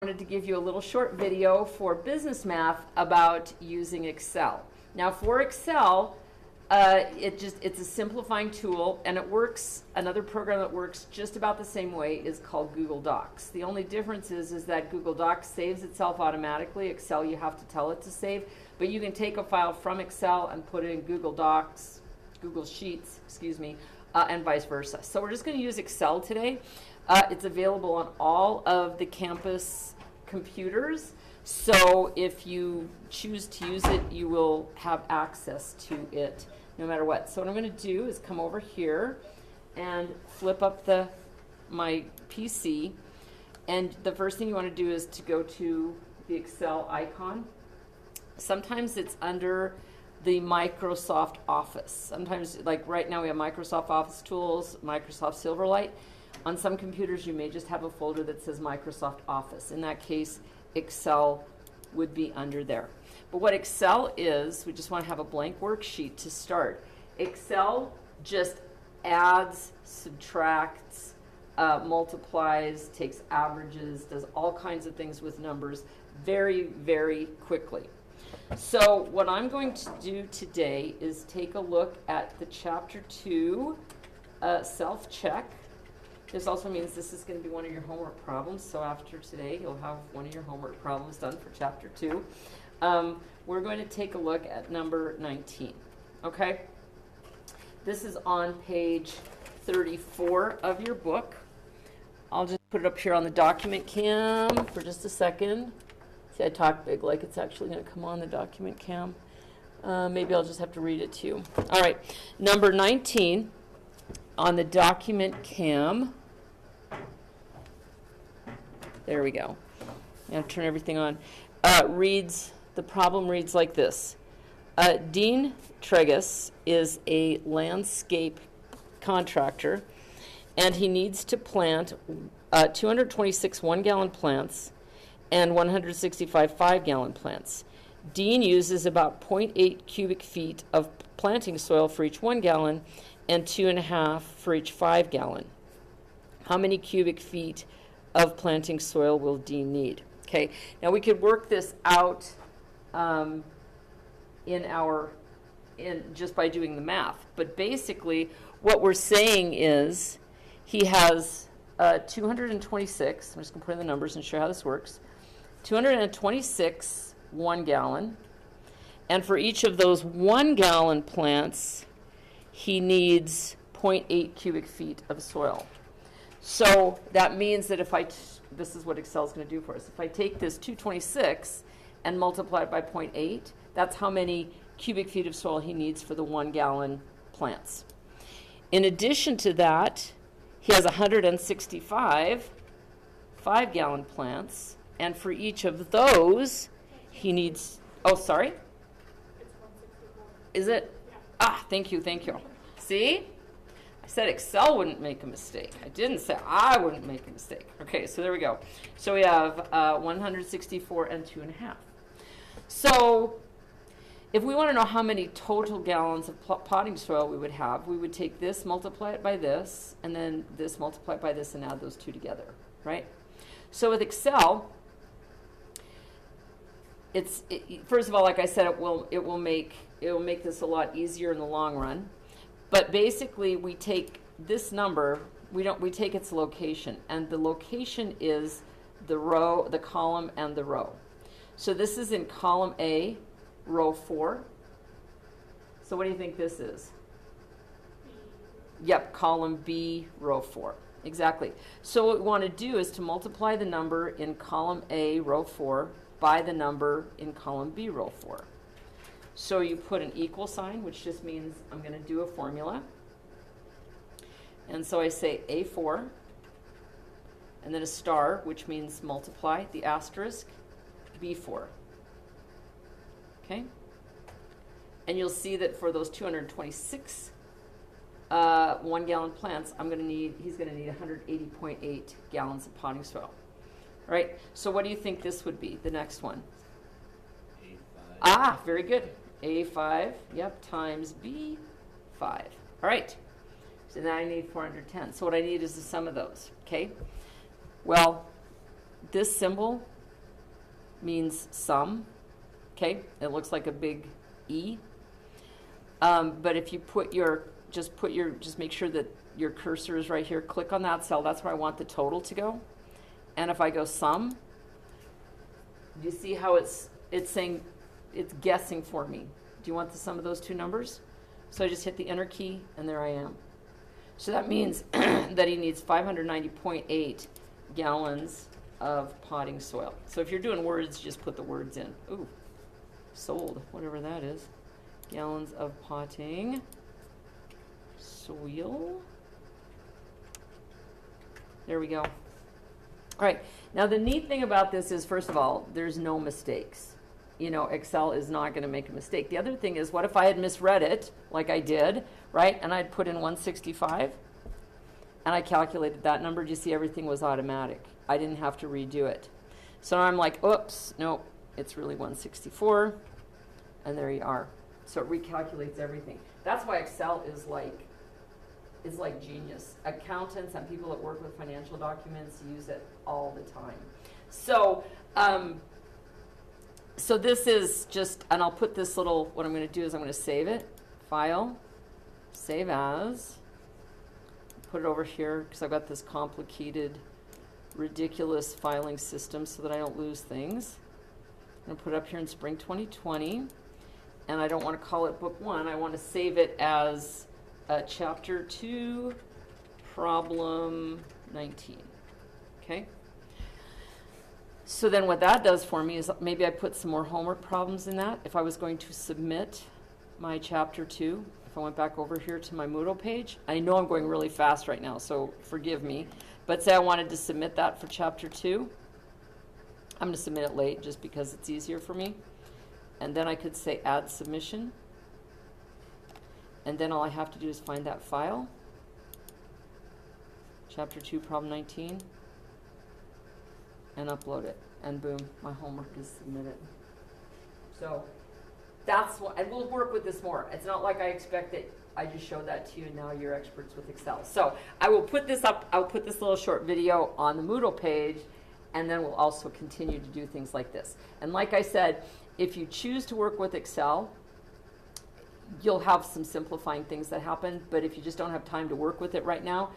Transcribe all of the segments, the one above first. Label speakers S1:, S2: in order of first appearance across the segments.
S1: wanted to give you a little short video for business math about using Excel. Now for Excel, it's a simplifying tool, and it works. Another program that works just about the same way is called Google Docs. The only difference is that Google Docs saves itself automatically. Excel, you have to tell it to save, but you can take a file from Excel and put it in Google Docs, Google Sheets, excuse me, and vice versa. So we're just going to use Excel today. It's available on all of the campus computers. So if you choose to use it, you will have access to it no matter what. So what I'm going to do is come over here and flip up my PC. And the first thing you want to do is to go to the Excel icon. Sometimes it's under the Microsoft Office. Sometimes, like right now, we have Microsoft Office Tools, Microsoft Silverlight. On some computers, you may just have a folder that says Microsoft Office. In that case, Excel would be under there. But what Excel is, we just want to have a blank worksheet to start. Excel just adds, subtracts, multiplies, takes averages, does all kinds of things with numbers very, very quickly. So what I'm going to do today is take a look at the Chapter 2 self-check. This also means this is going to be one of your homework problems. So after today, you'll have one of your homework problems done for Chapter 2. We're going to take a look at number 19. Okay? This is on page 34 of your book. I'll just put it up here on the document cam for just a second. See, I talk big like it's actually going to come on the document cam. Maybe I'll just have to read it to you. All right. Number 19 on the document cam. There we go. Now turn everything on. The problem reads like this. Dean Tregus is a landscape contractor, and he needs to plant 226 one-gallon plants and 165 five-gallon plants. Dean uses about 0.8 cubic feet of planting soil for each 1 gallon and 2.5 for each 5 gallon. How many cubic feet of planting soil will Dean need? Okay, now we could work this out just by doing the math. But basically, what we're saying is he has 226. I'm just going to put in the numbers and show how this works. 226 1 gallon. And for each of those 1 gallon plants, he needs 0.8 cubic feet of soil. So that means that this is what Excel is going to do for us. If I take this 226 and multiply it by 0.8, that's how many cubic feet of soil he needs for the 1 gallon plants. In addition to that, he has 165 5 gallon plants, and for each of those, he needs, oh, sorry?
S2: It's 164.
S1: Is it?
S2: Yeah.
S1: Ah, thank you. See? I said Excel wouldn't make a mistake. I didn't say I wouldn't make a mistake. Okay, so there we go. So we have 164 and 2.5. So if we want to know how many total gallons of potting soil we would have, we would take this, multiply it by this, and then this, multiply it by this, and add those two together, right? So with Excel, first of all, like I said, it will make this a lot easier in the long run. But basically, we take this number, we take its location, and the location is the row, the column, and the row. So this is in column A, row 4. So what do you think this is? Yep, column B, row 4. Exactly. So what we want to do is to multiply the number in column A, row 4, by the number in column B, row 4. So you put an equal sign, which just means I'm going to do a formula. And so I say A4, and then a star, which means multiply, the asterisk, B4. Okay? And you'll see that for those 226 1 gallon plants, he's going to need 180.8 gallons of potting soil. All right? So what do you think this would be, the next one?
S3: A5.
S1: Ah, very good. A5, yep, times B5. All right. So now I need 410. So what I need is the sum of those, okay? Well, this symbol means sum. Okay, it looks like a big E. But if you just make sure that your cursor is right here. Click on that cell. That's where I want the total to go. And if I go sum, do you see how it's saying, it's guessing for me? Do you want the sum of those two numbers? So I just hit the enter key, and there I am. So that means that he needs 590.8 gallons of potting soil. So if you're doing words, just put the words in. Ooh, sold, whatever that is. Gallons of potting soil. There we go. All right, now the neat thing about this is, first of all, there's no mistakes. You know, Excel is not going to make a mistake. The other thing is, what if I had misread it, like I did, right? And I'd put in 165, and I calculated that number. Do you see everything was automatic? I didn't have to redo it. So now I'm like, oops, no, it's really 164, and there you are. So it recalculates everything. That's why Excel is like genius. Accountants and people that work with financial documents use it all the time. So, so this is just, and I'll put this little, what I'm going to do is I'm going to save it, File, Save As, put it over here because I've got this complicated, ridiculous filing system so that I don't lose things. I'm going to put it up here in Spring 2020, and I don't want to call it Book 1. I want to save it as Chapter 2, Problem 19. Okay? So then what that does for me is maybe I put some more homework problems in that. If I was going to submit my Chapter 2, if I went back over here to my Moodle page, I know I'm going really fast right now, so forgive me. But say I wanted to submit that for Chapter 2. I'm going to submit it late just because it's easier for me. And then I could say Add Submission. And then all I have to do is find that file, Chapter 2, Problem 19, and upload it. And boom, my homework is submitted. So that's what, and we'll work with this more. It's not like I expect that I just showed that to you and now you're experts with Excel. So I will put this up, I'll put this little short video on the Moodle page, and then we'll also continue to do things like this. And like I said, if you choose to work with Excel, you'll have some simplifying things that happen, but if you just don't have time to work with it right now,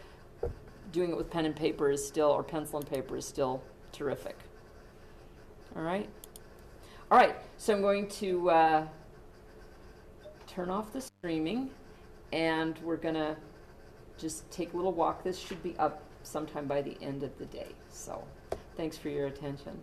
S1: doing it with pen and paper is still, or pencil and paper is still terrific. All right? All right, so I'm going to turn off the streaming, and we're going to just take a little walk. This should be up sometime by the end of the day. So thanks for your attention.